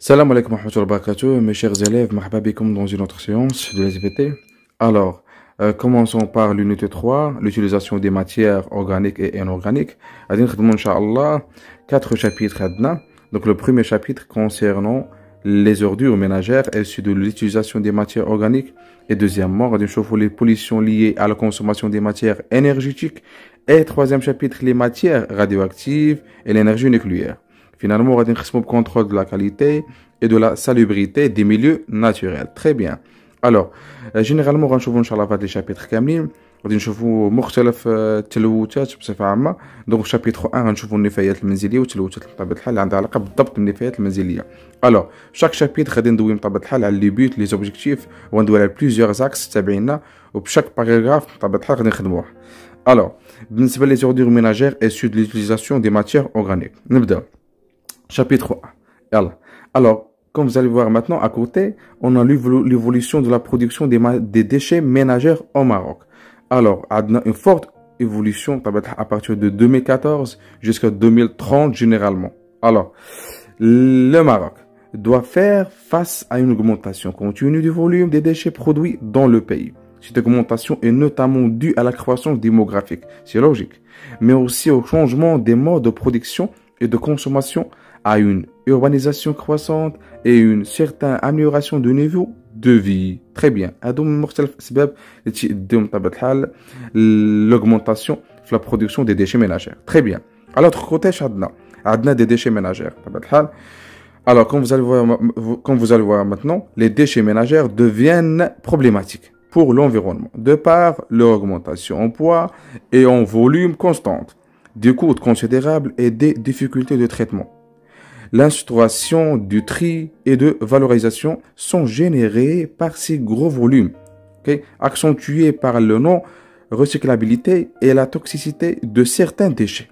Salam alaikum wa rahmatullahi wa barakatuh, mes chers élèves, marhaba bikoum dans une autre séance de SVT. Alors, commençons par l'unité 3, l'utilisation des matières organiques et inorganiques. Adin khadmou incha'Allah, 4 chapitres adna. Donc le premier chapitre concernant les ordures ménagères issues de l'utilisation des matières organiques. Et deuxièmement, les pollutions liées à la consommation des matières énergétiques. Et troisième chapitre, les matières radioactives et l'énergie nucléaire. Finalement, on va dire le contrôle de la qualité et de la salubrité des milieux naturels. Très bien. Alors, généralement, on va voir les chapitres كاملين. غادي نشوفوا مختلف التلوثات بصفة عامة. Donc, chapitre 1 غنشوفوا النفايات المنزلية والتلوثات بطبيعة الحال اللي عندها علاقة بالضبط بالنفايات المنزلية. Alors, chaque chapitre غادي ندوي بطبيعة الحال على لي بوت لي زوبجيكتيف وندوي على plusieurs axes تابعينا وبشاك باراغراف بطبيعة الحال غادي نخدموه. Alors, بالنسبة les ordures ménagères issues de l'utilisation des matières organiques. نبدأ. Chapitre 1. Alors, comme vous allez voir maintenant, à côté, on a l'évolution de la production des déchets ménagers au Maroc. Alors, on a une forte évolution à partir de 2014 jusqu'à 2030 généralement. Alors, le Maroc doit faire face à une augmentation continue du volume des déchets produits dans le pays. Cette augmentation est notamment due à la croissance démographique, c'est logique, mais aussi au changement des modes de production et de consommation, à une urbanisation croissante et une certaine amélioration du niveau de vie. Très bien. L'augmentation de la production des déchets ménagers. Très bien. À l'autre côté, on a des déchets ménagers. Alors, comme vous allez voir maintenant, les déchets ménagers deviennent problématiques pour l'environnement, de par leur augmentation en poids et en volume constante, des coûts considérables et des difficultés de traitement. L'instauration du tri et de valorisation sont générés par ces gros volumes, accentués par le non-recyclabilité et la toxicité de certains déchets.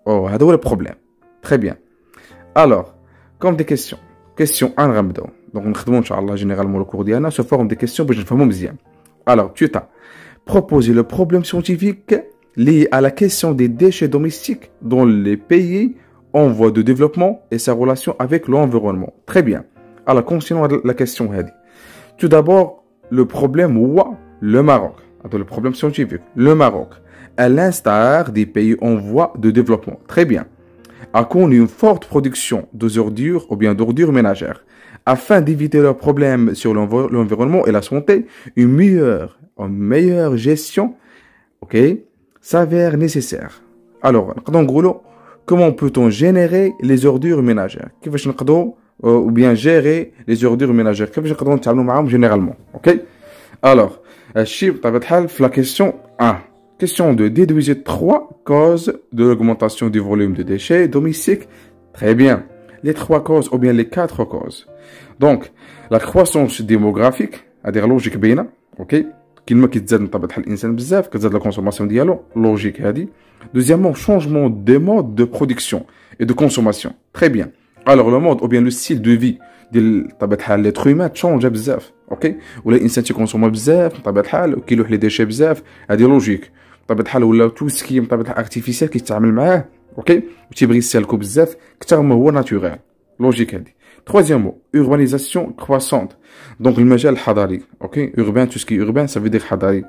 Oh, c'est le problème. Très bien. Alors, comme des questions. Question 1, Ramdo. Donc, nous allons généralement le cours d'Iana sous forme de questions pour que je me bien. Alors, tu as proposé le problème scientifique lié à la question des déchets domestiques dans les pays en voie de développement et sa relation avec l'environnement. Très bien. Alors, continuons la question. Tout d'abord, le problème le Maroc. Le problème scientifique. Le Maroc, à l'instar des pays en voie de développement. Très bien. A connu une forte production d'ordures ou bien d'ordures ménagères. Afin d'éviter leurs problèmes sur l'environnement et la santé, une meilleure gestion, s'avère nécessaire. Alors, comment peut-on générer les ordures ménagères? Ou bien gérer les ordures ménagères? Généralement. Alors, la question 1. Question 2. Déduisez 3 causes de l'augmentation du volume de déchets domestiques. Très bien. Les 3 causes ou bien les 4 causes. Donc, la croissance démographique, c'est-à-dire logique bien, كلمة كتزاد من طبيعة الإنسان بزاف كتزاد لا كونسوماسيون ديالو لوجيك هادي. Deuxièmement, changement des modes de production et de consommation. Très bien. Alors le mode ou bien le style de vie ديال طبيعة الحال l'être humain change بزاف. ولا الإنسان تيكونسوم بزاف طبيعة الحال وكيلوح لي ديشي بزاف هادي لوجيك. طبيعة الحال ولا تو سكي طبيعة الحال ارتيفيسيال كيتعامل معاه وتيبغي يستهلكو بزاف كثر ما هو ناتوريل. لوجيك هادي. Troisièmement, urbanisation croissante. Donc, le majal hadari. Urbain, tout ce qui est urbain, ça veut dire hadari.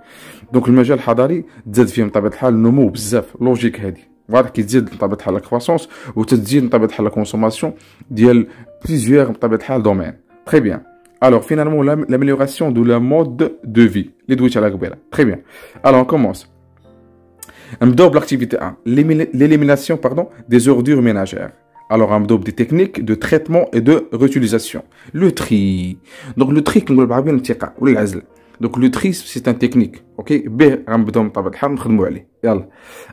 Donc, le majal hadari, تزاد فيه بطبيعة الحال النمو بزاف. لوجيك هادي. واضح كيتزيد بطبيعة الحال لا كرواسونس وتزيد بطبيعة الحال لا كونسوماسيون ديال plusieurs بطبيعة الحال domaines. Très bien. Alors, finalement, l'amélioration de la mode de vie. Les دويت على قبيله. Très bien. Alors, on commence. نبداو بالactivité 1. L'élimination, des ordures ménagères. Alors, on a des techniques de traitement et de réutilisation. Le tri. Donc, le tri, donc, le tri, c'est une technique.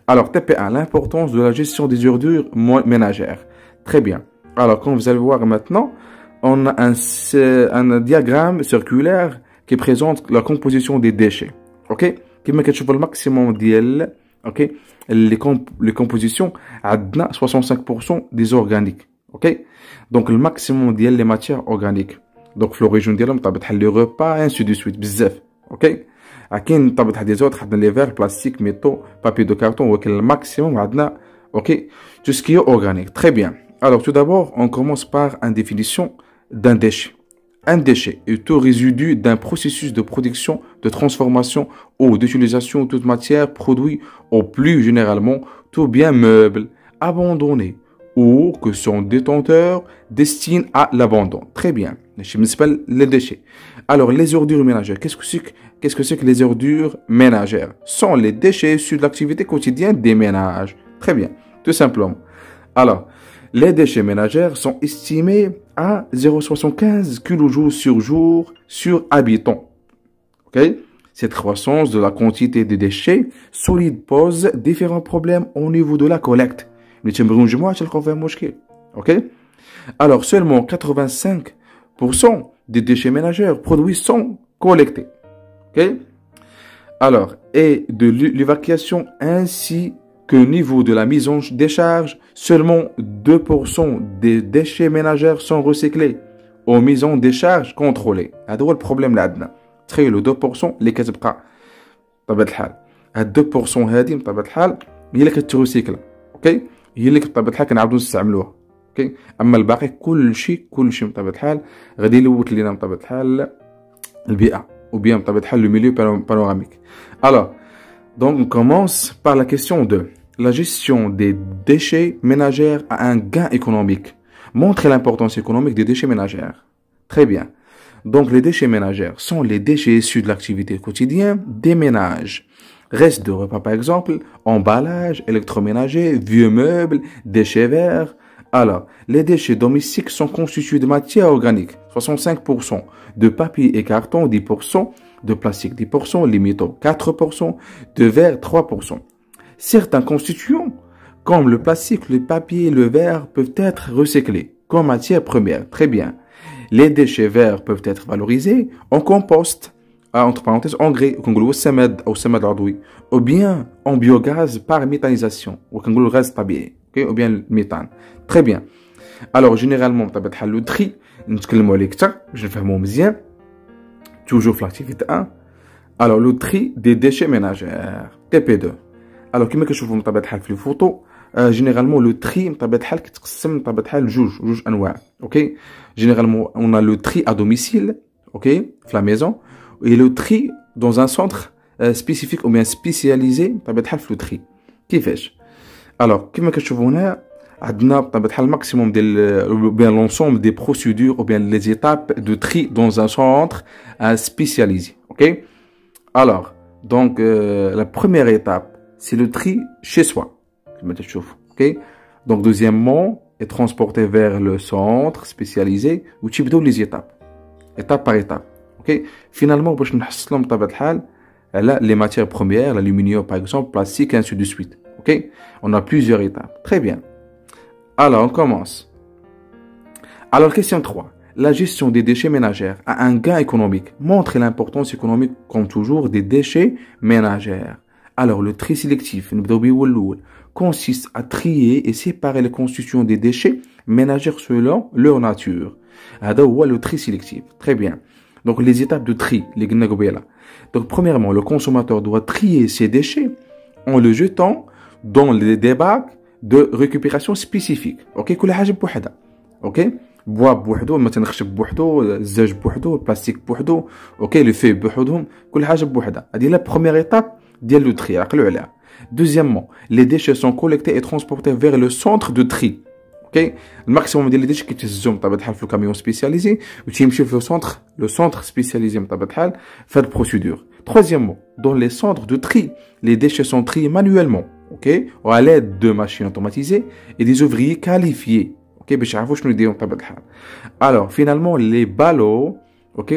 Alors, TP1, l'importance de la gestion des ordures ménagères. Très bien. Alors, comme vous allez voir maintenant, on a un diagramme circulaire qui présente la composition des déchets. Qui met le maximum d'IL. Les compositions à 65% des organiques. Donc le maximum des matières organiques. Donc l'origine de les repas ainsi de suite bzaf. Akin des autres les verres, plastique, métaux, papier de carton le maximum tout ce qui est organique. Très bien. Alors tout d'abord on commence par une définition d'un déchet. Un déchet est tout résidu d'un processus de production, de transformation ou d'utilisation de toute matière, produit ou plus généralement tout bien meuble, abandonné ou que son détenteur destine à l'abandon. Très bien. Je m'appelle les déchets. Alors, les ordures ménagères. Qu'est-ce que c'est que les ordures ménagères? Sont les déchets issus de l'activité quotidienne des ménages. Très bien. Tout simplement. Alors, les déchets ménagères sont estimés à 0,75 kg sur habitant. Ok? Cette croissance de la quantité des déchets solides pose différents problèmes au niveau de la collecte. Ok? Alors, seulement 85% des déchets ménagères produits sont collectés. Ok? Alors, et de l'évacuation ainsi que au niveau de la mise en décharge, seulement 2% des déchets ménagères sont recyclés aux mises en décharge contrôlées. هذا هو البروبليم اللي عندنا. تخيلوا 2% اللي كتبقى بطبيعة الحال. هاد 2% هذه بطبيعة الحال هي اللي كتروسيكلا. اوكي؟ هي اللي بطبيعة الحال كنعاودو نستعملوها. اوكي؟ اما الباقي كلشي بطبيعة الحال غادي يلوث لينا بطبيعة الحال البيئة ou bien بطبيعة الحال le milieu panoramique. Alors, donc on commence par la question 2. La gestion des déchets ménagères a un gain économique. Montrez l'importance économique des déchets ménagères. Très bien. Donc, les déchets ménagères sont les déchets issus de l'activité quotidienne des ménages. Restes de repas, par exemple, emballage, électroménager, vieux meubles, déchets verts. Alors, les déchets domestiques sont constitués de matière organique, 65%, de papier et carton, 10%, de plastique, 10%, les métaux, 4%, de verre, 3%. Certains constituants, comme le plastique, le papier et le verre, peuvent être recyclés comme matière première. Très bien. Les déchets verts peuvent être valorisés en compost, entre parenthèses, engrais, ou bien en biogaz par méthanisation, ou bien le méthane. Très bien. Alors, généralement, le tri, toujours l'activité 1. Alors, le tri des déchets ménagères, TP2. Alors, كما كنشوفوا بطبيعة الحال في الفوتو généralement le tri بطبيعة الحال كيتقسم بطبيعة الحال جوج انواع. اوكي généralement on a le tri à domicile, ok, في la maison, et le tri dans un centre spécifique ou bien spécialisé بطبيعة الحال في le tri. كيفاش؟ alors كما كتشوفوا هنا عندنا بطبيعة الحال الماكسيموم ديال bien l'ensemble des procédures ou bien les étapes de tri dans un centre spécialisé. Ok, alors donc la première étape c'est le tri chez soi. Ok? Donc, deuxièmement, est transporté vers le centre spécialisé où tu peux les étapes. Étape par étape. Ok? Finalement, pour les matières premières, l'aluminium par exemple, plastique, et ainsi de suite. Ok? On a plusieurs étapes. Très bien. Alors, on commence. Alors, question 3. La gestion des déchets ménagères a un gain économique. Montre l'importance économique, comme toujours, des déchets ménagères. Alors, le tri sélectif consiste à trier et séparer les constituants des déchets ménagères selon leur nature. Le tri sélectif. Très bien. Donc, les étapes de tri. Donc, premièrement, le consommateur doit trier ses déchets en le jetant dans des bacs de récupération spécifiques. Ok? Ok? bois بوحدو مثلا خشب بوحدو الزاج بوحدو البلاستيك بوحدو اوكي لي في بوحدهم كل حاجه بوحدها هذه لا بروميير ايتاب ديال لو تري عقلوا عليها. Deuxièmement, les déchets sont collectés et transportés vers le centre de tri. Ok, le maximum des déchets qui se dans le camion spécialisé ou qui le centre spécialisé dans cette procédure. Troisièmement, dans les centres de tri, les déchets sont triés manuellement, ok, à l'aide de machines automatisées et des ouvriers qualifiés. Ok, alors finalement les ballots, ok,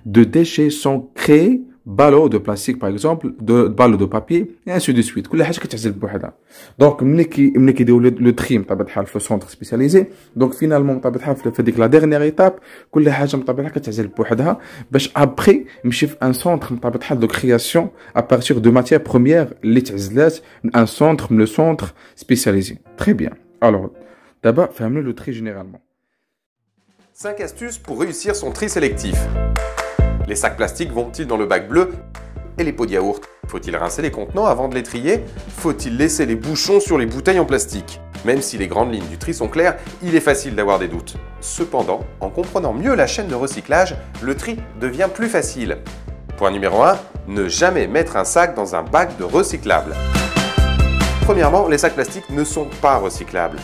de déchets sont créés. Ballots de plastique par exemple, de ballots de papier et ainsi de suite. كل حاجه كتعزل بوحدها. Donc ملي كيديروا لو تري بطبيعه الحال في سونتر سبيسياليزي، دونك فينالمون بطبيعه الحال في هذيك لا ديرنيير ايتاب كل حاجه بطبيعه الحال كتعزل بوحدها باش ابري نمشي في ان سونتر بطبيعه الحال دو كرياسيون ا بارتير دو ماتيير بروميير اللي تعزلات من ان سونتر من لو سونتر سبيسياليزي. Très bien. Alors d'abord فهمنا لو تري généralement. 5 astuces pour réussir son tri sélectif. Les sacs plastiques vont-ils dans le bac bleu? Et les pots de yaourt? Faut-il rincer les contenants avant de les trier? Faut-il laisser les bouchons sur les bouteilles en plastique? Même si les grandes lignes du tri sont claires, il est facile d'avoir des doutes. Cependant, en comprenant mieux la chaîne de recyclage, le tri devient plus facile. Point numéro 1, ne jamais mettre un sac dans un bac de recyclable. Premièrement, les sacs plastiques ne sont pas recyclables.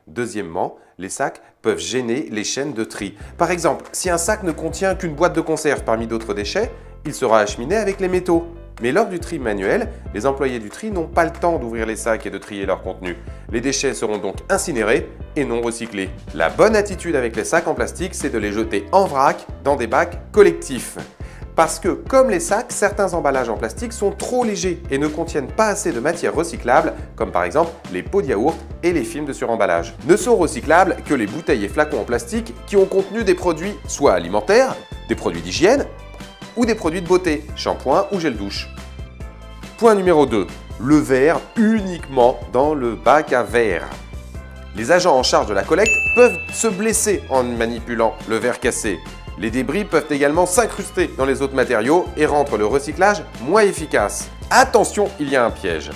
Deuxièmement, les sacs peuvent gêner les chaînes de tri. Par exemple, si un sac ne contient qu'une boîte de conserve parmi d'autres déchets, il sera acheminé avec les métaux. Mais lors du tri manuel, les employés du tri n'ont pas le temps d'ouvrir les sacs et de trier leur contenu. Les déchets seront donc incinérés et non recyclés. La bonne attitude avec les sacs en plastique, c'est de les jeter en vrac dans des bacs collectifs. Parce que, comme les sacs, certains emballages en plastique sont trop légers et ne contiennent pas assez de matières recyclables, comme par exemple les pots de yaourt et les films de suremballage. Ne sont recyclables que les bouteilles et flacons en plastique qui ont contenu des produits soit alimentaires, des produits d'hygiène, ou des produits de beauté, shampoing ou gel douche. Point numéro 2. Le verre uniquement dans le bac à verre. Les agents en charge de la collecte peuvent se blesser en manipulant le verre cassé. Les débris peuvent également s'incruster dans les autres matériaux et rendre le recyclage moins efficace. Attention, il y a un piège.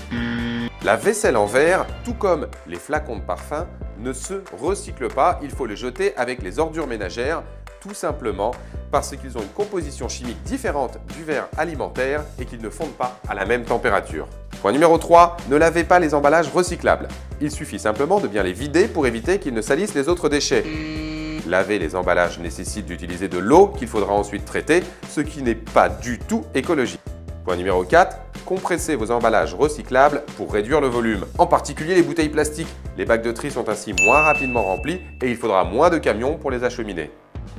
La vaisselle en verre, tout comme les flacons de parfum, ne se recycle pas. Il faut les jeter avec les ordures ménagères, tout simplement parce qu'ils ont une composition chimique différente du verre alimentaire et qu'ils ne fondent pas à la même température. Point numéro 3, ne lavez pas les emballages recyclables. Il suffit simplement de bien les vider pour éviter qu'ils ne salissent les autres déchets. Laver les emballages nécessite d'utiliser de l'eau qu'il faudra ensuite traiter, ce qui n'est pas du tout écologique. Point numéro 4, compressez vos emballages recyclables pour réduire le volume, en particulier les bouteilles plastiques. Les bacs de tri sont ainsi moins rapidement remplis et il faudra moins de camions pour les acheminer.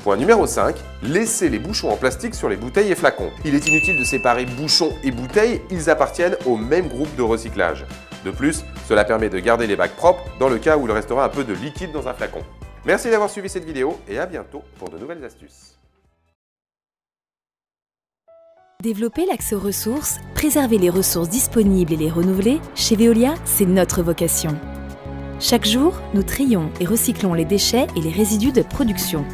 Point numéro 5, laissez les bouchons en plastique sur les bouteilles et flacons. Il est inutile de séparer bouchons et bouteilles, ils appartiennent au même groupe de recyclage. De plus, cela permet de garder les bacs propres dans le cas où il restera un peu de liquide dans un flacon. Merci d'avoir suivi cette vidéo et à bientôt pour de nouvelles astuces. Développer l'accès aux ressources, préserver les ressources disponibles et les renouveler, chez Veolia, c'est notre vocation. Chaque jour, nous trions et recyclons les déchets et les résidus de production.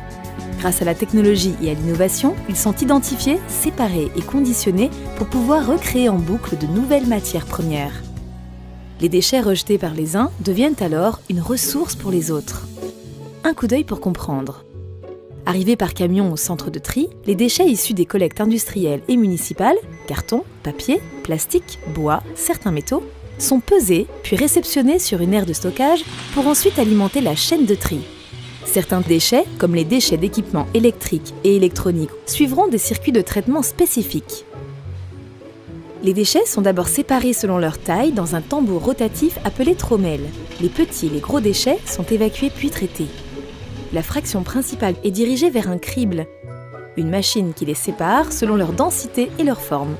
Grâce à la technologie et à l'innovation, ils sont identifiés, séparés et conditionnés pour pouvoir recréer en boucle de nouvelles matières premières. Les déchets rejetés par les uns deviennent alors une ressource pour les autres. Un coup d'œil pour comprendre. Arrivés par camion au centre de tri, les déchets issus des collectes industrielles et municipales, carton, papier, plastique, bois, certains métaux, sont pesés puis réceptionnés sur une aire de stockage pour ensuite alimenter la chaîne de tri. Certains déchets, comme les déchets d'équipements électriques et électroniques, suivront des circuits de traitement spécifiques. Les déchets sont d'abord séparés selon leur taille dans un tambour rotatif appelé trommel. Les petits et les gros déchets sont évacués puis traités. La fraction principale est dirigée vers un crible, une machine qui les sépare selon leur densité et leur forme.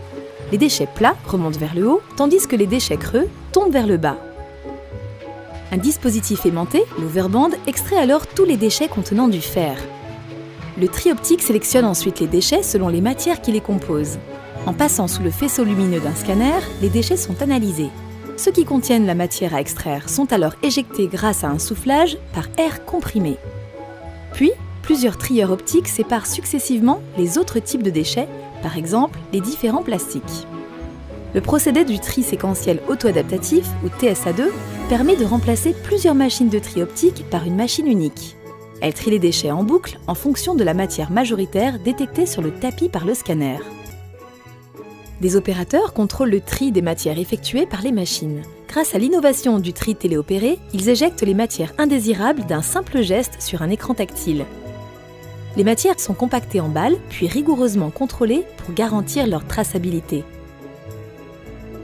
Les déchets plats remontent vers le haut, tandis que les déchets creux tombent vers le bas. Un dispositif aimanté, l'overband, extrait alors tous les déchets contenant du fer. Le tri optique sélectionne ensuite les déchets selon les matières qui les composent. En passant sous le faisceau lumineux d'un scanner, les déchets sont analysés. Ceux qui contiennent la matière à extraire sont alors éjectés grâce à un soufflage par air comprimé. Puis, plusieurs trieurs optiques séparent successivement les autres types de déchets, par exemple les différents plastiques. Le procédé du tri séquentiel auto-adaptatif, ou TSA2, permet de remplacer plusieurs machines de tri optique par une machine unique. Elle trie les déchets en boucle en fonction de la matière majoritaire détectée sur le tapis par le scanner. Des opérateurs contrôlent le tri des matières effectuées par les machines. Grâce à l'innovation du tri téléopéré, ils éjectent les matières indésirables d'un simple geste sur un écran tactile. Les matières sont compactées en balles, puis rigoureusement contrôlées pour garantir leur traçabilité.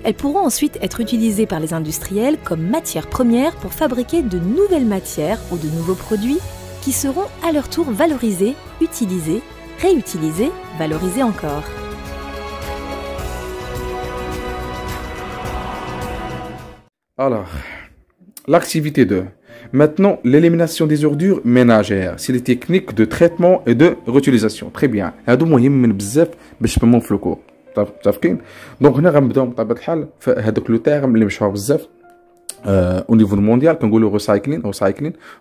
Elles pourront ensuite être utilisées par les industriels comme matières premières pour fabriquer de nouvelles matières ou de nouveaux produits qui seront à leur tour valorisés, utilisés, réutilisés, valorisés encore. Alors, l'activité 2. Maintenant, l'élimination des ordures ménagères. C'est les techniques de traitement et de réutilisation. Très bien. هادو مهم من بزاف باش نفهمو في الكور. متفقين؟ دونك هنا غنبداو بطبيعة الحال في هذوك لو تيرم اللي مشهور بزاف au niveau mondial كنقولوا ريسايكلين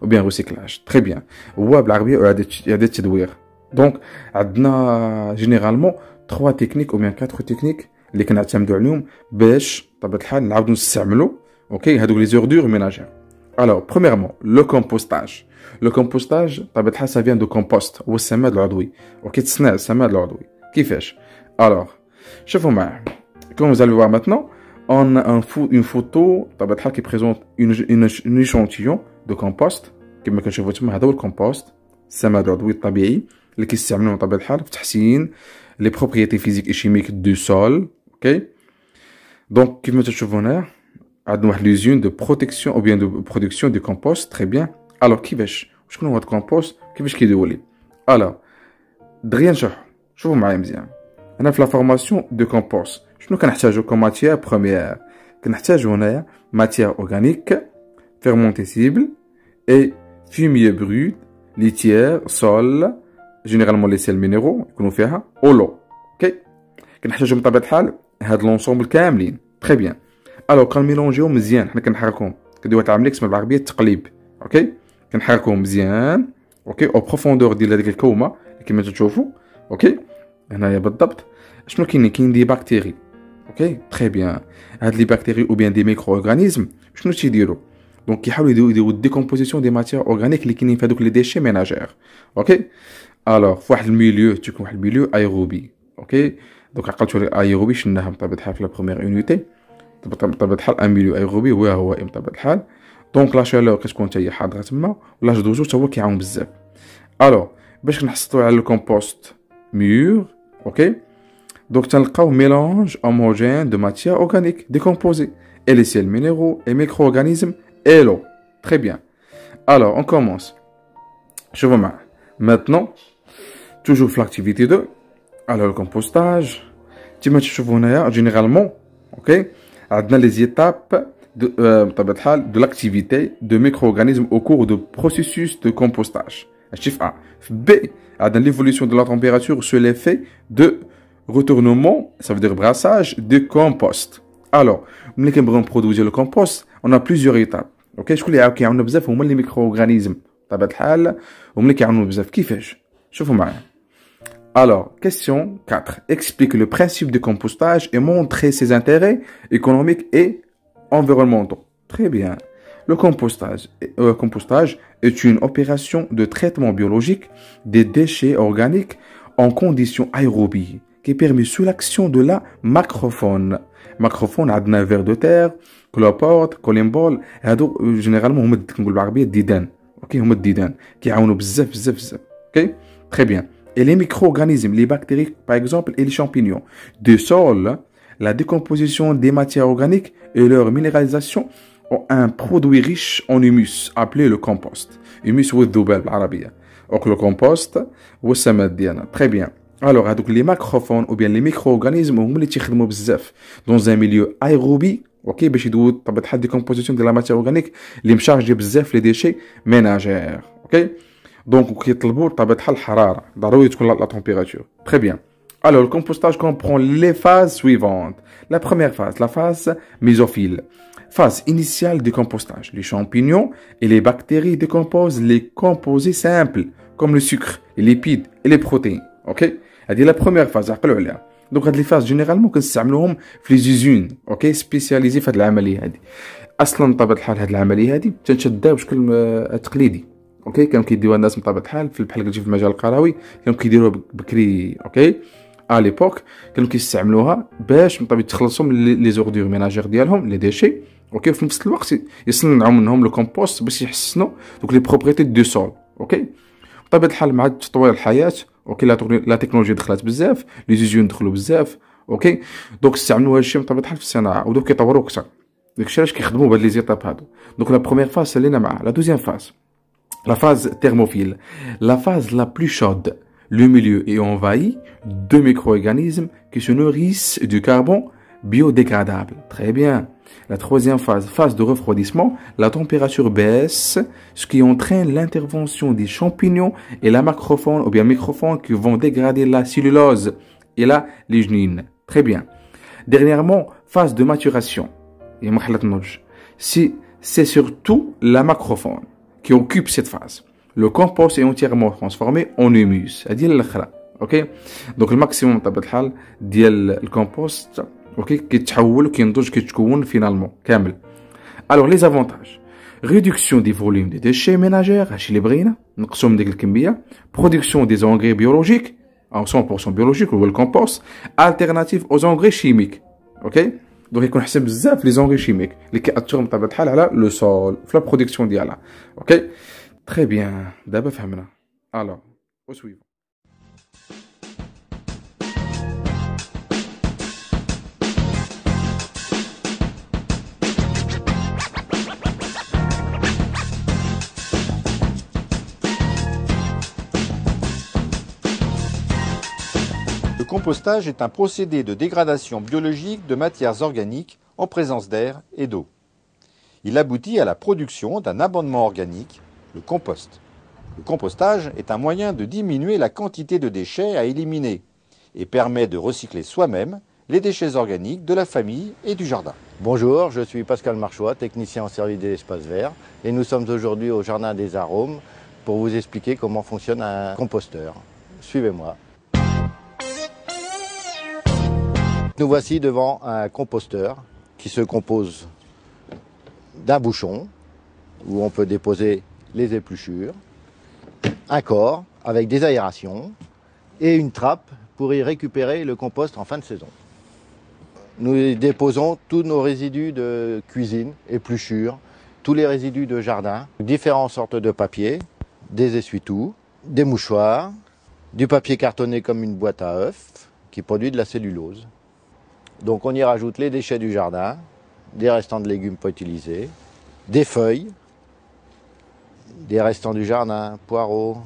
ou bien recyclage. Très bien. هو بالعربية إعادة التدوير. دونك عندنا جينيرالمون 3 تكنيك ou bien 4 تكنيك اللي كنعتمدوا عليهم باش بطبيعة الحال نعاودوا نستعملوا اوكي هذوك لي زوردور ميناجير. Alors, premièrement, le compostage. Le compostage, ça vient de compost, ou السماد العضوي. Ok, تصنيع السماد العضوي. كيفاش؟ Alors, شوفوا معايا. Comme vous allez voir maintenant, on a une photo qui présente une échantillon de compost. كما كنشوفوا تما هذا هو الكومبوست، السماد العضوي الطبيعي اللي كيستعملوه بطبيعة الحال في تحسين les propriétés physiques et chimiques du sol. Ok. Donc, كيما تشوفوا هنا عندنا واحد l'usine de protection ou bien de production du compost. Très bien. Alors كيفاش شكون هو هذا الكومبوست كيفاش كيدولي؟ alors دغيا نشرحو. شوفوا معايا مزيان. هنا في لا فورماسيون دو كومبوست شنو كنحتاجو كوم ماتيير بروميير؟ كنحتاجو هنايا ماتيير اورغانيك fermentescible et fumier brut, litière, sol, généralement les sels minéraux يكونوا فيها او لو. اوكي كنحتاجو بطبيعة الحال هاد لونسومبل كاملين. تري بيان. الوغ كنميلونجيو مزيان، حنا كنحركوهم كنديرو واحد العمليه اسمها بالعربيه التقليب. اوكي كنحركوهم مزيان. اوكي او بروفوندور ديال هذيك الكومه كما تشوفوا. اوكي هنايا بالضبط شنو كاين دي بكتيري. اوكي تري بيان. هاد لي بكتيري او بيان دي ميكرو اورغانيزم شنو تيديروا؟ دونك كيحاولوا يديروا ديكومبوزيسيون دي ماتيير اورغانيك اللي كاينين في هذوك لي ديشي ميناجير. اوكي الوغ في واحد الميليو تيكون واحد الميليو ايروبي. اوكي دونك عقلتوا ايروبي شناها بطبيعه الحال في لا بروميير يونيتي بطبيعه الحال ان ميليو ايروبي هو بطبيعه الحال. دونك لا شالور كتكون حتى هي حاضره تما ولا جدوزو حتى هو كيعاون بزاف. الوغ باش نحصلوا على الكومبوست ميور. اوكي دونك تنلقاو ميلانج هوموجين دو ماتيير اورغانيك ديكومبوزي et les sels minéraux et micro-organismes et l'eau. Très bien. Alors, on commence. Je vous mets. Maintenant, toujours l'activité 2. Alors, le compostage. Généralement, ok, on a les étapes de l'activité de micro-organismes au cours du processus de compostage. Chiffre A. B. On a l'évolution de la température sur l'effet de retournement, ça veut dire brassage, de compost. Alors, ملي كنبغيو نبرودوزيو لو كومبوست on a plusieurs étapes. اوكي شكون اللي كيعاوننا بزاف هما لي ميكرو اورغانيزم بطبيعه الحال هما اللي كيعاونوا بزاف. كيفاش؟ شوفوا معايا. Alors, question 4. Explique le principe du compostage et montre ses intérêts économiques et environnementaux. Très bien. Le compostage est une opération de traitement biologique des déchets organiques en conditions aérobies qui permet sous l'action de la macrofaune. Macrofaune عندنا vers de terre, cloporte, colimbole. هادو généralement هما كنقول بالعربيه الديدان. اوكي هما الديدان كيعاونوا بزاف بزاف بزاف. اوكي très bien. Et les micro-organismes, les bactéries par exemple et les champignons. Du sol, la décomposition des matières organiques et leur minéralisation ont un produit riche en humus appelé le compost. Humus ou الذباب بالعربيه. Donc le compost هو السماد ديالنا. Très bien. Alors, les macrophones ou bien les micro-organismes هم اللي تيخدموا بزاف dans un milieu aérobie. اوكي باش يدوزوا طبيعه الحال décomposition de la matière organique اللي مشارجي بزاف لي ديشي ménagères. اوكي دونك كيطلبوا طبيعه الحال الحراره ضروري تكون لا température. Très bien. Alors, le compostage comprend les phases suivantes. La première phase, la phase mésophile. Phase initiale du compostage. Les champignons et les bactéries décomposent les composés simples comme le sucre, les lipides et les protéines. Ok? هذه la première phase عقلوا عليها. دونك هاد لي فاز جينيرالمون كنستعملوهم في لي زيزون. اوكي سبيسياليزي في هاد العمليه هادي. اصلا بطبيعه الحال هاد العمليه هادي تنشدها بشكل تقليدي. اوكي كانوا كيديروها الناس بطبيعه الحال في بحال قلتي في المجال القروي كانوا كيديروها بكري. اوكي ليبوك كانوا كيستعملوها باش بطبيعه تخلصوا من لي زوردور ميناجير ديالهم لي ديشي. اوكي في نفس الوقت يصنعوا منهم لو كومبوست باش يحسنوا دوك لي بروبريتي دو سول. اوكي بطبيعه الحال مع تطوير الحياه اوكي لا تكنولوجيا دخلت بزاف لي زيزيون دخلوا بزاف. اوكي دونك استعملوا هذا الشيء بطبيعه الحال في الصناعه ودوك كيطوروا اكثر. داكشي علاش كيخدموا بهاد لي زيتاب هادو. دونك لا بروميير فاز سالينا معها. لا دوزيام فاز la phase thermophile, la phase la plus chaude. Le milieu est envahi de micro-organismes qui se nourrissent du carbone biodégradable. Très bien. La troisième phase, phase de refroidissement, la température baisse, ce qui entraîne l'intervention des champignons et la macrofaune ou bien microfaune qui vont dégrader la cellulose et la lignine. Très bien. Dernièrement, phase de maturation. C'est surtout la macrofaune qui occupe cette phase. Le compost est entièrement transformé en humus. هذه الاخرى. اوكي دونك الماكسيموم بطبيعه الحال ديال الكومبوست اوكي كيتحول كينضج كيتكون فينالمون كامل. Alors les avantages. réduction des volumes des déchets ménagères chez les brines, نقصهم ديك الكمية, production des engrais biologiques en 100% biologique ou le compost, alternative aux engrais chimiques. OK? Donc يكون حسب بزاف les engrais chimiques اللي كيأثروا بطبيعة الحال على le sol في la production ديالها. OK? Très bien. دابا فهمنا. Alors, au suivant. Le compostage est un procédé de dégradation biologique de matières organiques en présence d'air et d'eau. Il aboutit à la production d'un abondement organique, le compost. Le compostage est un moyen de diminuer la quantité de déchets à éliminer et permet de recycler soi-même les déchets organiques de la famille et du jardin. Bonjour, je suis Pascal Marchois, technicien en service des espaces verts, et nous sommes aujourd'hui au Jardin des Arômes pour vous expliquer comment fonctionne un composteur. Suivez-moi. Nous voici devant un composteur qui se compose d'un bouchon où on peut déposer les épluchures, un corps avec des aérations et une trappe pour y récupérer le compost en fin de saison. Nous y déposons tous nos résidus de cuisine, épluchures, tous les résidus de jardin, différentes sortes de papier, des essuie-tout, des mouchoirs, du papier cartonné comme une boîte à œufs qui produit de la cellulose. Donc on y rajoute les déchets du jardin, des restants de légumes pas utilisés, des feuilles, des restants du jardin, poireaux,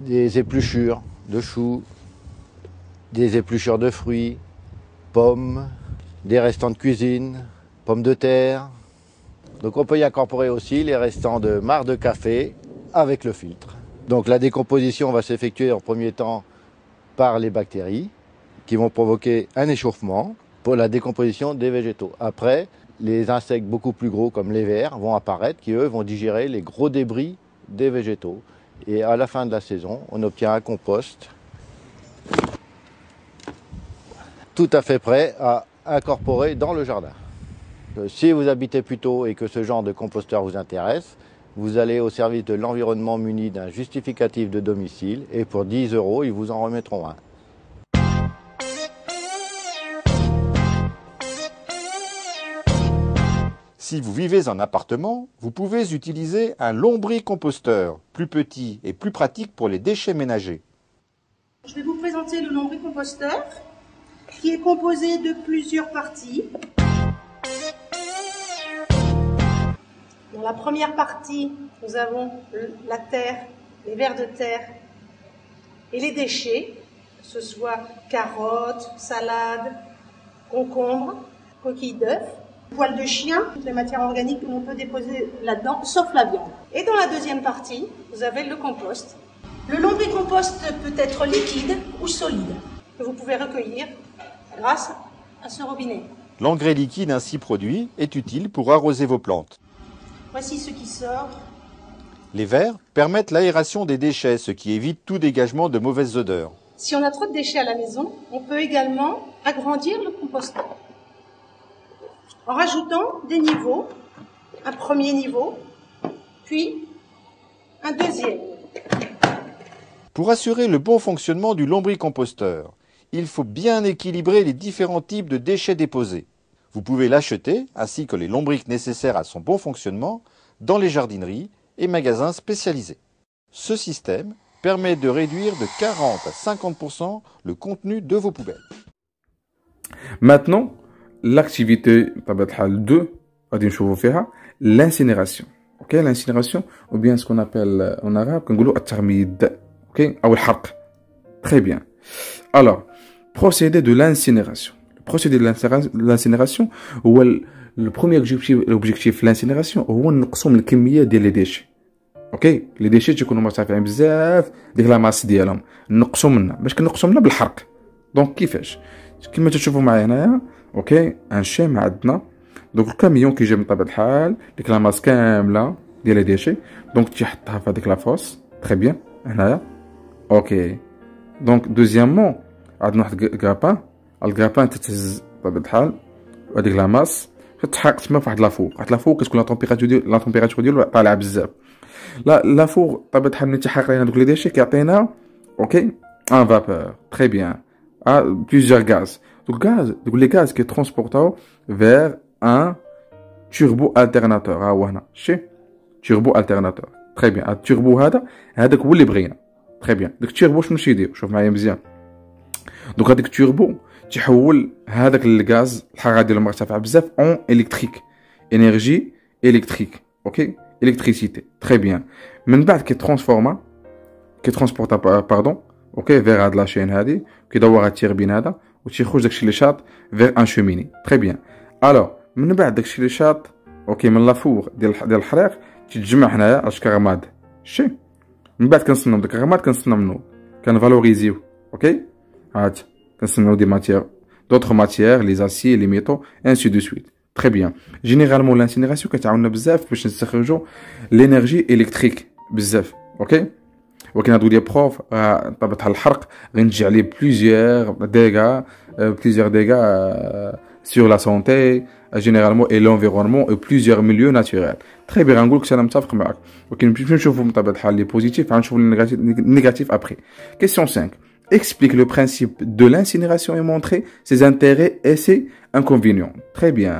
des épluchures de choux, des épluchures de fruits, pommes, des restants de cuisine, pommes de terre. Donc on peut y incorporer aussi les restants de marc de café avec le filtre. Donc la décomposition va s'effectuer en premier temps par les bactéries qui vont provoquer un échauffement pour la décomposition des végétaux. Après, les insectes beaucoup plus gros comme les vers vont apparaître qui eux vont digérer les gros débris des végétaux. Et à la fin de la saison, on obtient un compost tout à fait prêt à incorporer dans le jardin. Si vous habitez plutôt et que ce genre de composteur vous intéresse, vous allez au service de l'environnement muni d'un justificatif de domicile et pour 10 €, ils vous en remettront un. Si vous vivez en appartement, vous pouvez utiliser un lombricomposteur, plus petit et plus pratique pour les déchets ménagers. Je vais vous présenter le lombricomposteur qui est composé de plusieurs parties. Dans la première partie, nous avons la terre, les vers de terre et les déchets, que ce soit carottes, salades, concombres, coquilles d'œufs, poils de chien, toutes les matières organiques que l'on peut déposer là-dedans, sauf la viande. Et dans la deuxième partie, vous avez le compost. Le lombricompost peut être liquide ou solide, que vous pouvez recueillir grâce à ce robinet. L'engrais liquide ainsi produit est utile pour arroser vos plantes. Voici ce qui sort. Les vers permettent l'aération des déchets, ce qui évite tout dégagement de mauvaises odeurs. Si on a trop de déchets à la maison, on peut également agrandir le composteur en rajoutant des niveaux, un premier niveau, puis un deuxième. Pour assurer le bon fonctionnement du lombricomposteur, il faut bien équilibrer les différents types de déchets déposés. Vous pouvez l'acheter, ainsi que les lombrics nécessaires à son bon fonctionnement, dans les jardineries et magasins spécialisés. Ce système permet de réduire de 40 à 50% le contenu de vos poubelles. Maintenant, l'activité 2, l'incinération. Ok, l'incinération, ou bien ce qu'on appelle en arabe, ok, ou الحرق. Très bien. Alors, procédé de l'incinération. Le procédé de l'incinération, le premier objectif de l'incinération, هو نقصوا الكمية ديال les déchets. Ok, les déchets تكونوا مرتفعين بزاف ديك لا ماس ديالهم، نقصوا منها، باش كنقصوا منها بالحرق. دونك كيفاش؟ كما تشوفوا معايا هنايا، اوكي، ان شيم عندنا، دونك الكاميون كيجي من طبيعة الحال ديك لا ماس كاملة ديال لي ديشي، دونك تيحطها في هذيك لا فوس، تري بيان، هنايا، اوكي. دونك دوزيامون عندنا واحد الكرابان، الكرابان تتهز بطبيعة الحال هذيك لا ماس كتحرق تما فواحد لافور كتكون لا تمبيراتور ديالو طالعه بزاف. لا لافور طبيعة الحال ملي تيحرق لينا دوك لي ديشي كيعطينا اوكي ان فابور تري بيان بليزيور غاز. دوك لي غاز كيترونسبورتاو فير ان توربو التيرناتور. ها هو هنا شتي توربو التيرناتور تري بيان. التوربو هذاك هو اللي بغينا تري بيان. داك التوربو شنو تيدير؟ شوف معايا مزيان. دوك هذاك التوربو تيحول هذاك الغاز الحراره ديالو مرتفعه بزاف اون الكتريك انرجي الكتريك اوكي الكتريسيتي تري بيان. من بعد كيترونسبورتا باردون اوكي فير هاد لاشين هادي كيدور هاد التيربين هذا وتيخرج داكشي اللي شاط فير ان شوميني تري بيان. الوغ من بعد داكشي اللي شاط اوكي من لافور ديال الحريق تيتجمع هنايا على شكل رماد شتي. من بعد كنصنعو داك الرماد كنصنعو منو كنفالوريزيو اوكي هاد كنصنعو دي ماتيير d'autres matières les aciers les métaux ainsi de suite. Très bien. Généralement l'incinération كتعاوننا بزاف باش نستخرجوا l'énergie électrique بزاف اوكي. ولكن هادو لي بروف طبيعة الحرق غنجي عليه plusieurs dégâts sur la santé généralement et l'environnement et plusieurs milieux naturels. Très bien غنقول لك انا متفق معك ولكن باش نشوفوا بطبيعة الحال لي بوزيتيف غنشوفوا لي نيجاتيف après. Question 5. Explique le principe de l'incinération et montre ses intérêts et ses inconvénients. Très bien.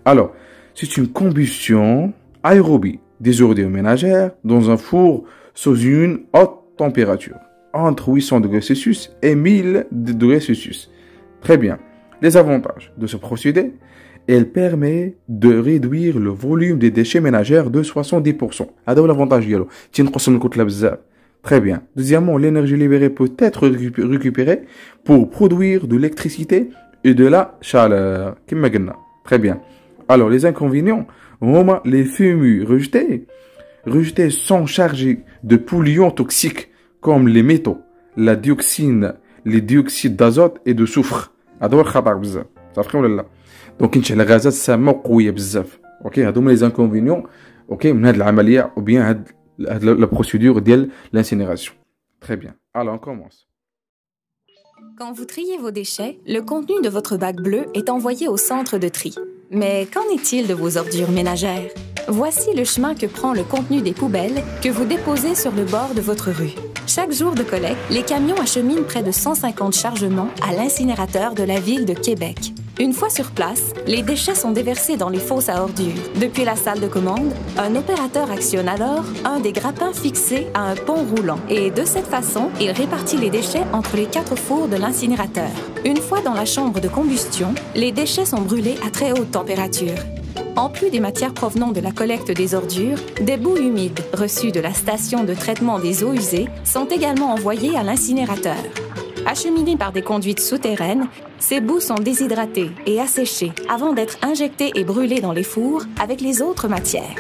Alors, c'est une combustion aérobie des ordures ménagères dans un four sous une haute température, entre 800 degrés Celsius et 1000 degrés Celsius. Très bien. Les avantages de ce procédé, elle permet de réduire le volume des déchets ménagères de 70%. هذا هو l'avantage ديالو. تنقص من الكتلة بزاف. Très bien. Deuxièmement, l'énergie libérée peut être récupérée pour produire de l'électricité et de la chaleur. Très bien. Alors, les inconvénients, les fumées rejetées sont chargées de polluants toxiques comme les métaux, la dioxine, les dioxydes d'azote et de soufre. هذا هو الخطر بزاف. صافي ولا لا؟ دونك كنشعل غازات سامة وقوية بزاف. اوكي هادو هما لي انكونفينيون اوكي من هاد العملية ou bien هاد la procédure de l'incinération. Très bien. Alors, on commence. Quand vous triez vos déchets, le contenu de votre bac bleu est envoyé au centre de tri. Mais qu'en est-il de vos ordures ménagères? Voici le chemin que prend le contenu des poubelles que vous déposez sur le bord de votre rue. Chaque jour de collecte, les camions acheminent près de 150 chargements à l'incinérateur de la ville de Québec. Une fois sur place, les déchets sont déversés dans les fosses à ordures. Depuis la salle de commande, un opérateur actionne alors un des grappins fixés à un pont roulant. Et de cette façon, il répartit les déchets entre les 4 fours de l'incinérateur. Une fois dans la chambre de combustion, les déchets sont brûlés à très haute température. En plus des matières provenant de la collecte des ordures, des boues humides reçues de la station de traitement des eaux usées sont également envoyées à l'incinérateur. Acheminées par des conduites souterraines, ces boues sont déshydratées et asséchées avant d'être injectées et brûlées dans les fours avec les autres matières.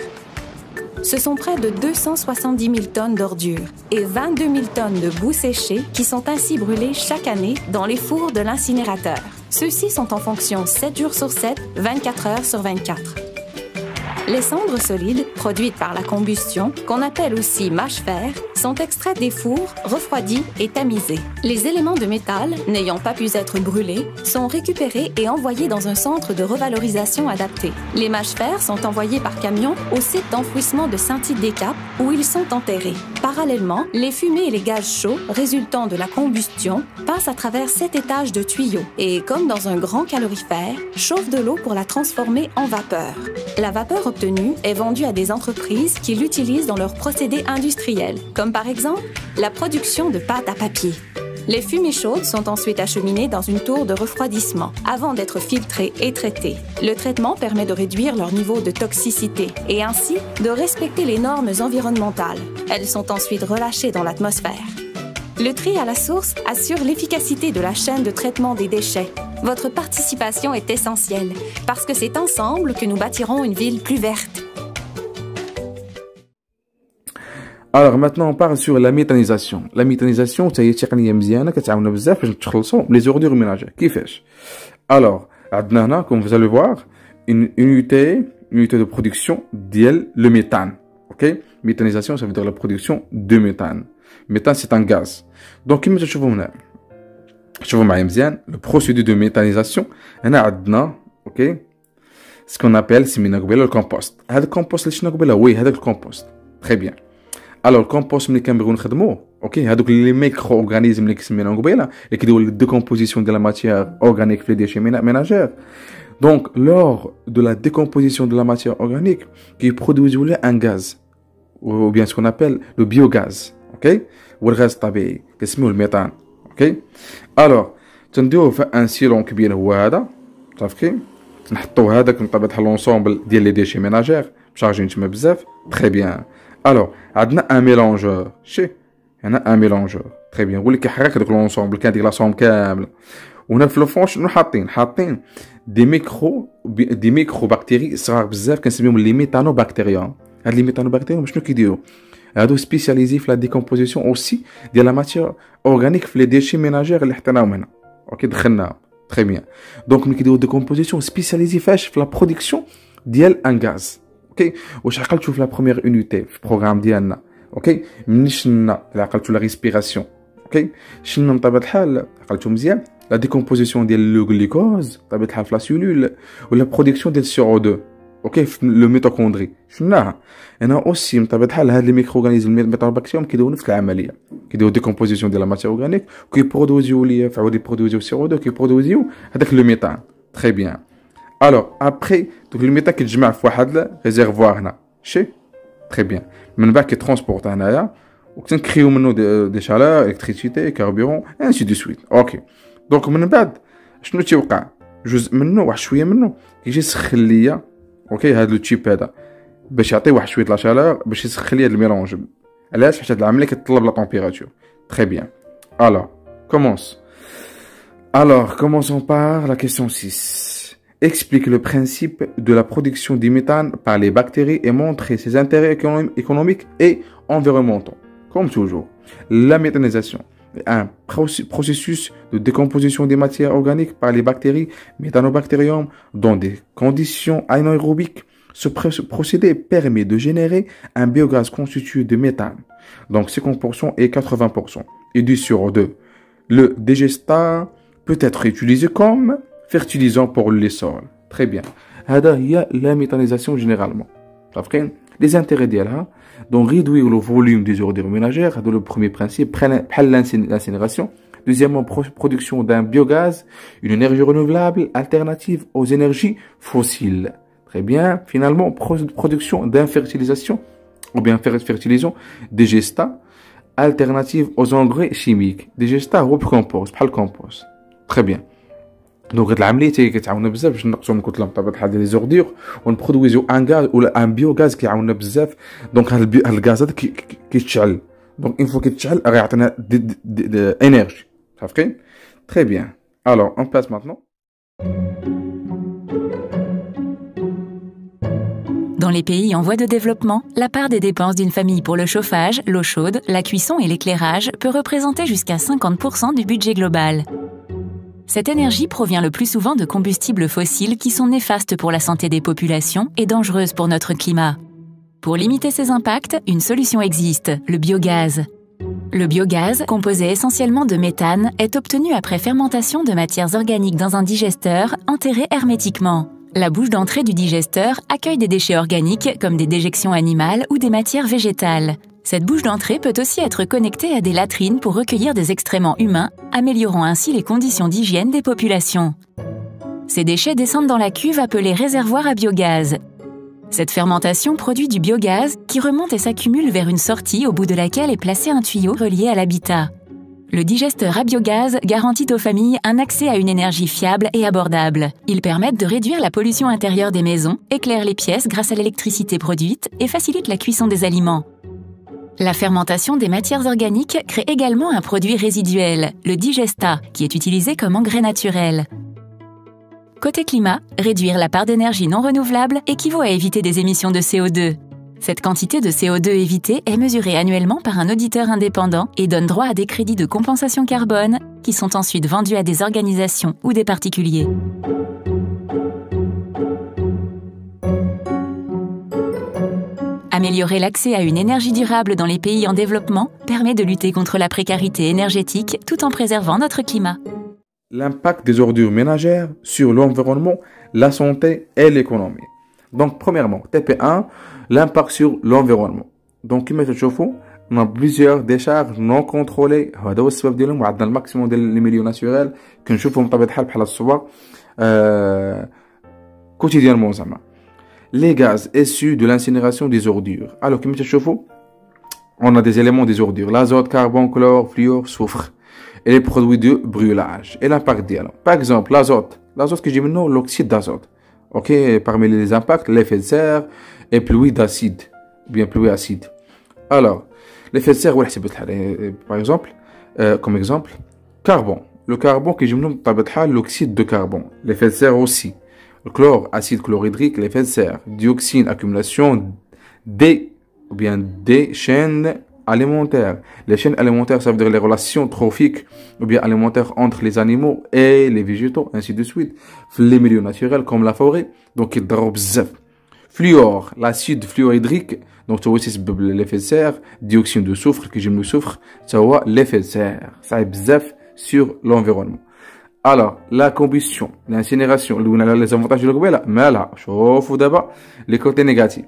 Ce sont près de 270 000 tonnes d'ordures et 22 000 tonnes de boue séchée qui sont ainsi brûlées chaque année dans les fours de l'incinérateur. Ceux-ci sont en fonction 7 jours sur 7, 24 heures sur 24. Les cendres solides, produites par la combustion, qu'on appelle aussi mâche-fer, sont extraites des fours, refroidies et tamisées. Les éléments de métal, n'ayant pas pu être brûlés, sont récupérés et envoyés dans un centre de revalorisation adapté. Les mâches-fer sont envoyés par camion au site d'enfouissement de Saint-Tite-des-Caps où ils sont enterrés. Parallèlement, les fumées et les gaz chauds résultant de la combustion passent à travers 7 étages de tuyaux et, comme dans un grand calorifère, chauffent de l'eau pour la transformer en vapeur. La vapeur obtenue est vendue à des entreprises qui l'utilisent dans leurs procédés industriels, comme par exemple la production de pâte à papier. Les fumées chaudes sont ensuite acheminées dans une tour de refroidissement avant d'être filtrées et traitées. Le traitement permet de réduire leur niveau de toxicité et ainsi de respecter les normes environnementales. Elles sont ensuite relâchées dans l'atmosphère. Le tri à la source assure l'efficacité de la chaîne de traitement des déchets. Votre participation est essentielle parce que c'est ensemble que nous bâtirons une ville plus verte. Alors maintenant on parle sur la méthanisation. La méthanisation c'est une technique مزيانه كتعاوننا بزاف باش نتخلصوا من les ordures ménagères. كيفاش؟ Alors عندنا هنا comme vous allez voir une unité de production ديال le méthane. OK? Méthanisation ça veut dire la production de méthane. Méthane c'est un gaz. Donc كما تشوفوا هنا شوفوا معايا مزيان le procédé de méthanisation هنا عندنا OK ce qu'on appelle le compost. Le compost, oui, c'est le compost. Très bien. Alors, le compost, les micro-organismes qui ont la décomposition de la matière organique, les déchets ménagères. Donc, lors de la décomposition de la matière organique, qui produit un gaz, ou bien ce qu'on appelle le biogaz, ok? Ou le gaz tabi'i, qui s'appelle le méthane, ok? Alors, tu as un silo qui est là, tu vois, tu as l'ensemble des déchets ménagères, chargés de bzaf, très bien. Alors, on a un mélangeur, on a un mélangeur, très bien. Vous voulez qu'il y ait l'ensemble, qu'il y ait l'ensemble câble. On a le fond, nous حاطين des microbactéries صغار بزاف كنسميهم les méthanobactériens. هاد les méthanobactériens شنو كيديروا؟ هادو spécialisés في la décomposition aussi de la matière organique في les déchets ménagères اللي حطيناهم هنا. اوكي دخلناهم. Très bien. Donc ملي كيديروا décomposition spécialisée فاش في la production ديال un gaz. اوكي واش عقلتوا في la première unité في البروغرام ديالنا. اوكي مني شلنا عقلتوا la respiration. اوكي شلنا بطبيعة الحال عقلتوا مزيان la décomposition du glucose, la cellule, ou la production du CO2, ok, le mitochondrie. Et aussi, les micro-organismes, les méthanobactériens qui donnent la décomposition de la matière organique, qui produisent le CO2, qui produisent le méthane. Très bien. Alors, après, le méthane qui se met à un réservoir, très bien. Mais qui transporte un qui crée des chaleurs, électricité, carburant, et ainsi de suite. Ok. دونك من بعد شنو تيوقع جزء منه واحد شويه منه كيجي يسخن ليا اوكي هذا لو تشيب هذا باش يعطي واحد شويه لا شالور باش يسخن ليا الميلونج علاش حيت هاد العمليه كتطلب لا طومبيراتور تري بيان commençons par la question 6. Explique le principe de la production du méthane par les bactéries et montre ses intérêts économiques et environnementaux. Comme toujours, la méthanisation, un processus de décomposition des matières organiques par les bactéries Methanobaccterium dans des conditions anaérobiques. Ce procédé permet de générer un biogaz constitué de méthane. Donc 50% et 80%. Et du CO2. Le digestat peut être utilisé comme fertilisant pour les sols. Très bien. Il y a la méthanisation généralement. Les intérêts d'elle, donc réduire le volume des ordures ménagères, le premier principe, l'incinération. Deuxièmement, production d'un biogaz, une énergie renouvelable alternative aux énergies fossiles. Très bien. Finalement, production d'un fertilisation, ou bien fertilisant, digestat, alternative aux engrais chimiques. Digestat, compost, pas le compost. Très bien. Donc, العملية كتعاوننا بزاف باش نقصوا من كتلة بطبيعة الحال ديال لي زوردور ونبرودويزيو ان غاز ولا ان بيوغاز كيعاوننا بزاف. دونك هاد الغاز هذا كيتشعل. دونك اون فوا كيتشعل راه يعطينا انرجي. صافي تري بيان. الوغ اون بلاس ماتنون. Dans les pays en voie de développement, la part des dépenses d'une famille pour le chauffage, l'eau chaude, la cuisson et l'éclairage peut représenter jusqu'à 50% du budget global. Cette énergie provient le plus souvent de combustibles fossiles qui sont néfastes pour la santé des populations et dangereuses pour notre climat. Pour limiter ces impacts, une solution existe, le biogaz. Le biogaz, composé essentiellement de méthane, est obtenu après fermentation de matières organiques dans un digesteur enterré hermétiquement. La bouche d'entrée du digesteur accueille des déchets organiques comme des déjections animales ou des matières végétales. Cette bouche d'entrée peut aussi être connectée à des latrines pour recueillir des excréments humains, améliorant ainsi les conditions d'hygiène des populations. Ces déchets descendent dans la cuve appelée réservoir à biogaz. Cette fermentation produit du biogaz qui remonte et s'accumule vers une sortie au bout de laquelle est placé un tuyau relié à l'habitat. Le digesteur à biogaz garantit aux familles un accès à une énergie fiable et abordable. Ils permettent de réduire la pollution intérieure des maisons, éclairent les pièces grâce à l'électricité produite et facilitent la cuisson des aliments. La fermentation des matières organiques crée également un produit résiduel, le digestat, qui est utilisé comme engrais naturel. Côté climat, réduire la part d'énergie non renouvelable équivaut à éviter des émissions de CO2. Cette quantité de CO2 évitée est mesurée annuellement par un auditeur indépendant et donne droit à des crédits de compensation carbone qui sont ensuite vendus à des organisations ou des particuliers. Améliorer l'accès à une énergie durable dans les pays en développement permet de lutter contre la précarité énergétique tout en préservant notre climat. l'impact des ordures ménagères sur l'environnement, la santé et l'économie. Donc, premièrement, TP1, l'impact sur l'environnement. Donc, comme vous voyez, on a plusieurs décharges non contrôlées. هذا هو السبب ديالهم وعندنا الماكسيموم ديال لي ميليو ناتوريل كنشوفهم بطبيعة الحال بحال الصور quotidiennement زعما. Les gaz issus de l'incinération des ordures. Alors, comme vous voyez, on a des éléments des ordures, l'azote, carbone, chlore, fluor, soufre et les produits de brûlage et l'impact dialogue. Par exemple, l'azote que j'ai maintenant, l'oxyde d'azote. Ok, parmi les impacts, l'effet de serre et pluie d'acide, bien pluie acide. Alors, l'effet de serre, par exemple, comme exemple, carbone. Le carbone que j'ai maintenant, l'oxyde de carbone. L'effet de serre aussi. Le chlore, acide chlorhydrique, l'effet de serre. Dioxine, accumulation des chaînes alimentaires. Les chaînes alimentaires, ça veut dire les relations trophiques ou bien alimentaires entre les animaux et les végétaux, ainsi de suite. Les milieux naturels comme la forêt, donc il drop bzaf. Fluor, l'acide fluorhydrique, donc ça aussi c'est l'effet de serre. Dioxyde de soufre, que j'aime le soufre, ça voit l'effet de serre. Ça est bzaf sur l'environnement. Alors, la combustion, l'incinération, les avantages de l'eau, mais là, chauffe d'abord les côtés négatifs.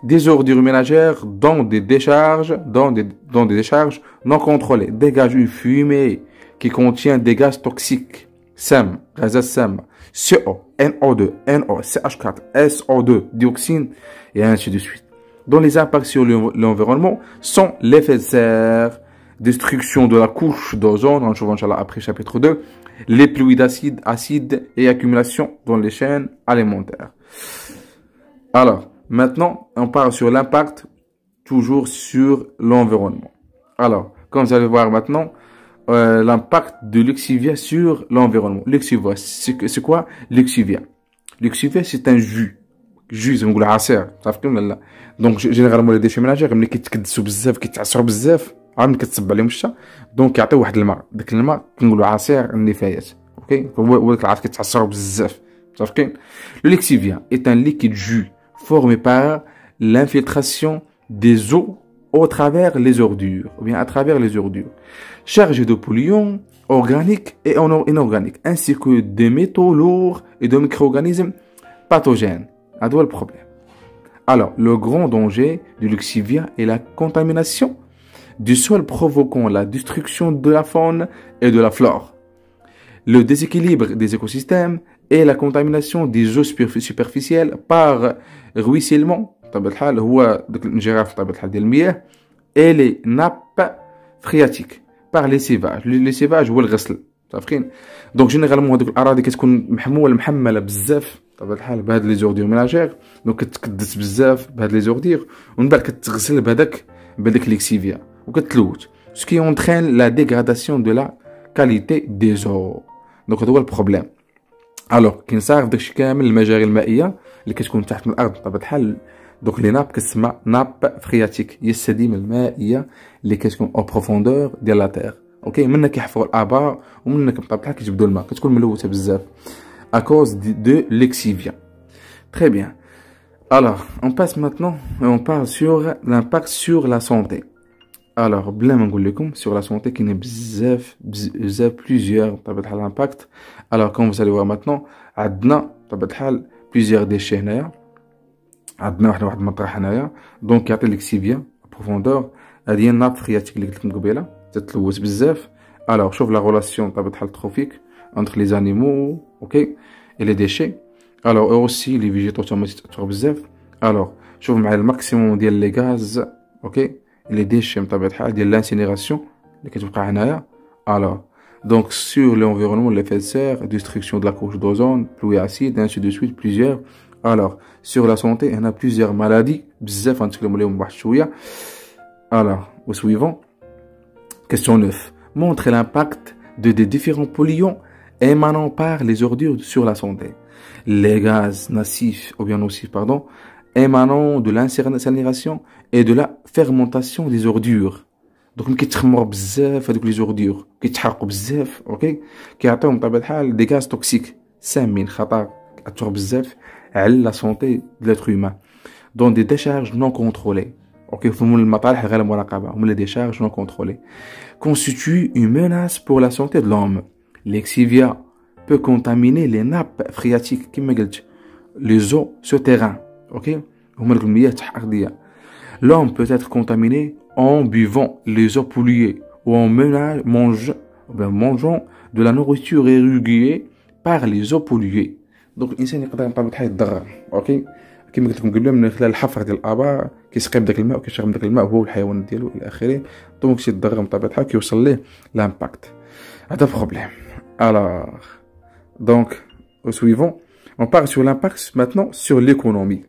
Des ordures ménagères dans des décharges non contrôlées dégagent une fumée qui contient des gaz toxiques SEM, gaz SEM, CO, NO2, NO, CH4, SO2, dioxine et ainsi de suite. Dont les impacts sur l'environnement sont l'effet de serre, destruction de la couche d'ozone, on va voir après chapitre 2, les pluies d'acide et accumulation dans les chaînes alimentaires. Alors, maintenant, on parle sur l'impact toujours sur l'environnement. Alors, comme vous allez voir maintenant, l'impact de l'exuvia sur l'environnement. L'exuvia, c'est quoi l'exuvia? L'exuvia, c'est un jus. Jus, زي ما نقولوا عصير. صافكم ولا لا؟ دونك جينيرالمون لي ديشي ميناجير ملي كيتكدسوا بزاف كيتعصروا بزاف عاد ملي كتصب عليهم الشتا دونك كيعطيو واحد الماء. داك الماء كنقولوا عصير النفايات. اوكي هو داك العصير كيتعصروا بزاف. صافكين. Le lexivia est un liquide jus formé par l'infiltration des eaux au travers les ordures, ou bien à travers les ordures, chargé de polluants organiques et inorganiques, ainsi que des métaux lourds et de micro-organismes pathogènes. À le problème. Alors, le grand danger du lexivia est la contamination du sol provoquant la destruction de la faune et de la flore, le déséquilibre des écosystèmes et la contamination des eaux superficielles par ruissellement et les nappes phréatiques par les sévages. Les sévages هو الغسل صافين. دونك جينيرالمون هذوك الاراضي كتكون محمله بزاف بطبيعه الحال بهاد لي زوردير ميناجير دونك كتكدس بزاف بهاد لي زوردير ومن بعد كتغسل بهذاك ليكسيفيا وكتلوث ce qui entraîne la dégradation de la qualité des eaux. دونك هذا هو البروبليم. الوغ كي نصايب داكشي كامل المجاري المائيه اللي كتكون تحت الارض بطبيعه الحال دوك لي ناب كتسمى ناب فرياتيك هي السديمه المائيه اللي كتكون او بروفوندور ديال لا تير. اوكي منها كيحفروا الابار ومنها بطبيعه الحال كيجبدوا الماء كتكون ملوثه بزاف à cause de l'exivia. Très bien. Alors, on passe maintenant et on parle sur l'impact sur la santé. Alors, بلا ما نقول لكم sur la santé qui n'est بزاف plusieurs بطبيعه الحال impact. Alors, comme vous allez voir maintenant, عندنا بطبيعه الحال plusieurs déchets هنايا. عندنا واحد المطرح هنايا دونك يعطي ليكسيفيا بروفوندور هذه هي الناب فرياتيك اللي قلت لكم قبيله تتلوث بزاف. الوغ شوف لا ريلاسيون بطبيعه الحال تروفيك entre les animaux, ok, et les déchets. Alors eux aussi les végétaux sont تأثروا بزاف. Alors شوف معايا الماكسيموم ديال لي غاز ok les déchets بطبيعه الحال ديال لانسينيراسيون اللي كتبقى هنايا. Alors donc sur l'environnement l'effet de serre, destruction de la couche d'ozone, pluie acide, ainsi de suite plusieurs. Alors sur la santé on a plusieurs maladies بزاف غنتكلموا عليهم واحد شويه. Alors au suivant, question 9, montre l'impact de des différents polluants émanant par les ordures sur la santé. Les gaz nocifs, ou bien nocifs, pardon, émanant de l'incinération et de la fermentation des ordures. Donc, ملي كيتخمروا بزاف هذوك لي زوردور كيتحرقوا بزاف، اوكي، كيعطيوهم بطبيعة الحال دي غاز توكسيك سامين خطر كيأثروا بزاف على لا سونتي دو لاتر هيومان. دون دي ديشارج نون كونترولي، اوكي، فهموا المطارح غير المراقبة، هما لي ديشارج نون كونترولي. constitue une menace pour la santé de l'homme. L'exivia peut contaminer les nappes phréatiques كما قلت les eaux souterraines. OK, هما المياه تحت الأرضية. L'homme peut être contaminé en buvant les eaux polluées ou en mangeant de la nourriture irriguée par les eaux polluées. Donc الانسان يقدر بطبيعه الحال يتضرر. اوكي كما قلت لكم قبل من خلال الحفر ديال الابار كيسقي بداك الماء وكيشرب داك الماء هو والحيوان ديالو الى اخره. دونك تيتضرر بطبيعه الحال كيوصل ليه لامباكت. هذا بروبليم. Alors donc au suivant on parle sur l'impact maintenant sur l'économie.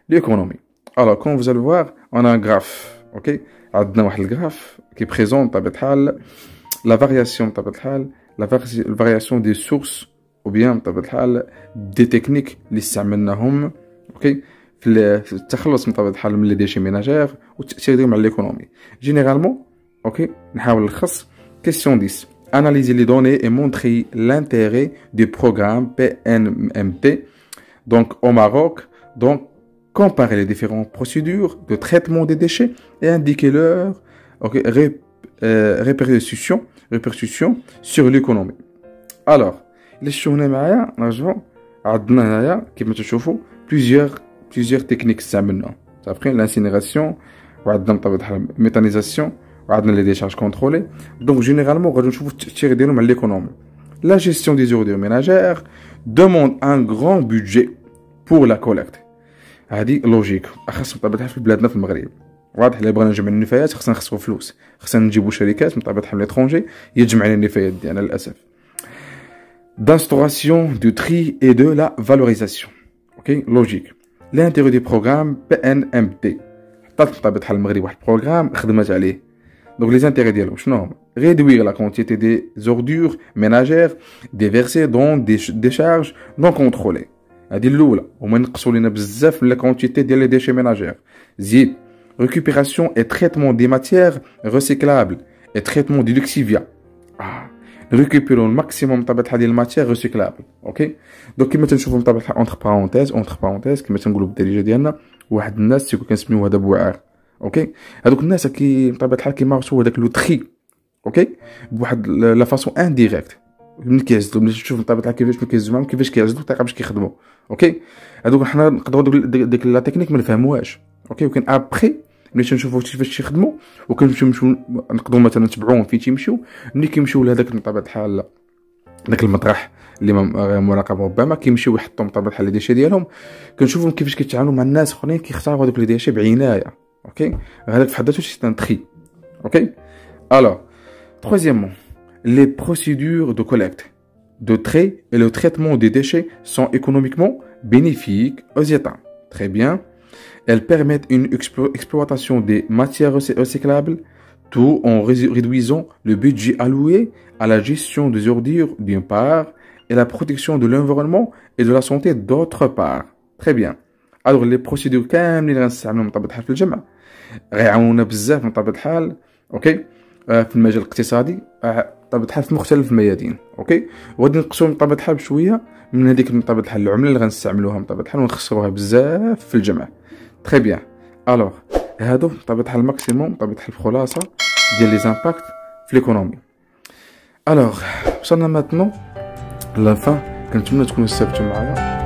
L'économie. Alors quand vous allez voir on a un graphe. OK, عندنا واحد الجراف qui présente بطبيعه الحال la variation بطبيعه الحال la variation des sources ou bien بطبيعه الحال des techniques اللي استعملناهم اوكي في التخلص من طبيعه الحال من لي ديشي ميناجير والتاثير ديالهم على ليكونومي جينيرالمون. اوكي نحاول نلخص. Question 10. Analyser les données et montrer l'intérêt du programme PNMT donc au Maroc. Donc comparer les différentes procédures de traitement des déchets et indiquer leur répercussions sur l'économie. Alors اللي شفتونا معايا نرجعوا عندنا هنايا كيما تشوفوا plusieurs techniques استعملناهم. صافي l'incinération وعندنا بطبيعه الحال méthanisation وعندنا les décharges contrôlées. Donc généralement غادي نشوفوا التأثير ديالهم على l'économie. La gestion des ordures ménagères demande un grand budget pour la collecte. هذه لوجيك خاص بطبيعه الحال في بلادنا في المغرب. واضح الا بغينا نجمع النفايات خصنا نخسروا فلوس، خصنا نجيبوا شركات من طبيعه الحال من ليترونجي يجمع لنا النفايات ديالنا للاسف. D'instauration du tri et de la valorisation. Ok, logique. L'intérêt du programme PNMT. حطات بطبيعة الحال المغرب واحد البروغرام خدمت عليه. Donc les intérêts ديالو شنو هما؟ Réduire la quantité des ordures ménagères déversées dans des décharges non contrôlées. هذه الأولى، هما ينقصوا لنا بزاف من la quantité ديال les déchets ménagères. زيد récupération et traitement des matières recyclables et traitement du lexivia. récupérons le maximum طبيعة الحال ديال الماتير ريسيكلابل. اوكي دونك كيما تنشوفوا بطبيعة الحال اونتر بارونتيز كيما تنقولوا بالدارجه ديالنا واحد الناس تيكون كنسميوه هذا بوعار. اوكي هذوك الناس بطبيعة الحال كيمارسوا هذاك لو تري اوكي بواحد لا فاسون انديريكت. ملي كيعزلوا ملي تشوف بطبيعة الحال كيفاش كيهزوا معاهم كيفاش كيعزلوا الطريقه باش كيخدموا. اوكي هذوك حنا نقدروا ديك لا تكنيك ما نفهموهاش. اوكي ولكن ابخي ملي تنشوفوا كيفاش تيخدموا وكنمشيو نقدروا مثلا نتبعوهم فين تيمشيو ملي كيمشيو لهذاك بطبيعه الحال داك المطرح اللي مراقب ربما كيمشيو يحطوا بطبيعه الحال لي ديشي ديالهم كنشوفهم كيفاش كيتعاملوا مع الناس اخرين كيختاروا هذوك لي ديشي بعنايه. اوكي هذاك في حد ذاته سي ان تري. اوكي alors troisièmement les procédures de collecte de trait et le traitement des déchets sont économiquement bénéfiques aux États. Très bien. Elles permettent une exploitation des matières recyclables tout en réduisant le budget alloué à la gestion des ordures d'une part et la protection de l'environnement et de la santé d'autre part. Très bien. Alors les procédures كاملين اللي غنستعملوهم بطبيعة الحال في الجامعة غيعاونونا بزاف من طبيعة الحال اوكي في المجال الاقتصادي بطبيعة الحال في مختلف الميادين. اوكي وغادي نقصوا بطبيعة الحال بشوية من هذيك بطبيعة الحال العملة اللي غنستعملوها بطبيعة الحال ونخسروها بزاف في الجامعة. Très bien. Alors, هادو بطبيعة الحال الماكسيموم بطبيعة الحال الخلاصة ديال لي زامباكت في ليكونومي. Alors وصلنا ماتنو لافان كنتمنى تكونوا استفدتوا معايا.